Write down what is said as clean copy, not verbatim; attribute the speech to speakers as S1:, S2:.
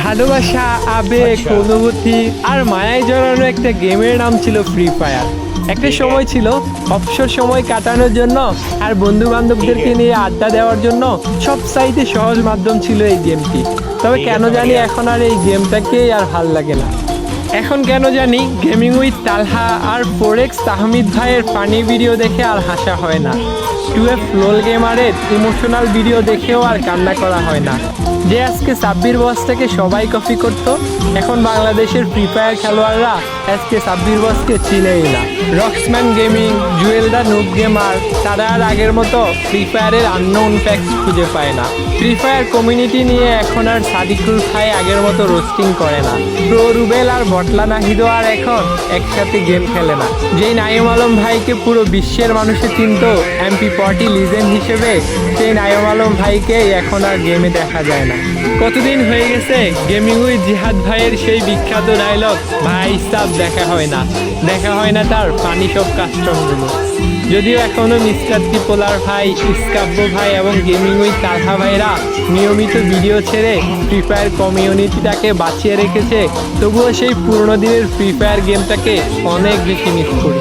S1: ভালোবাসা, আবেগ, অনুভূতি আর মায়ায় জড়ানো একটা গেমের নাম ছিল ফ্রি ফায়ার। একটা সময় ছিল অবসর সময় কাটানোর জন্য আর বন্ধু বান্ধবদেরকে নিয়ে আড্ডা দেওয়ার জন্য সবচাইতে সহজ মাধ্যম ছিল এই গেমটি। তবে কেন জানি এখন আর এই গেমটাকেই আর ভাল লাগে না। এখন কেন জানি গেমিং উইথ তালহা আর ফোরেক্স তাহমিদ ভাইয়ের ফানি ভিডিও দেখে আর হাসা হয় না। 2F লোল গেমারের ইমোশনাল ভিডিও দেখেও আর কান্না করা হয় না। যে আজকে সাব্বির বসটাকে সবাই কপি করতো, এখন বাংলাদেশের ফ্রি ফায়ার খেলোয়াড়রা আজকে সাব্বির বসকে চিনেই না। রক্সম্যান গেমিং, জুয়েল দা নুব গেমার তারা আর আগের মতো ফ্রি ফায়ারের আননোন ফ্যাক্টস খুঁজে পায় না। ফ্রি ফায়ার কমিউনিটি নিয়ে এখন আর সাদিকুল ভাই আগের মতো রোস্টিং করে না। প্রো রুবেল আর বটলা নাহিদও আর এখন একসাথে গেম খেলে না। যেই নাইম আলম ভাইকে পুরো বিশ্বের মানুষে চিনত MP40 লিজেন্ড হিসেবে, সেই নাইম আলম ভাইকে এখন আর গেমে দেখা যায় না। কতদিন হয়ে গেছে গেমিং উইথ জিহাদ ভাইয়ের সেই বিখ্যাত ডায়লগ ভাই সাব দেখা হয় না তার ফানি সব কাস্টমগুলো। যদিও এখনও মিস্টার ত্রিপোলার ভাই, ইস্কাব্য ভাই এবং গেমিং উইথ তালহা ভাইরা নিয়মিত ভিডিও ছেড়ে ফ্রি ফায়ার কমিউনিটিটাকে বাঁচিয়ে রেখেছে, তবুও সেই পুরনো দিনের ফ্রি ফায়ার গেমটাকে অনেক বেশি মিস করি।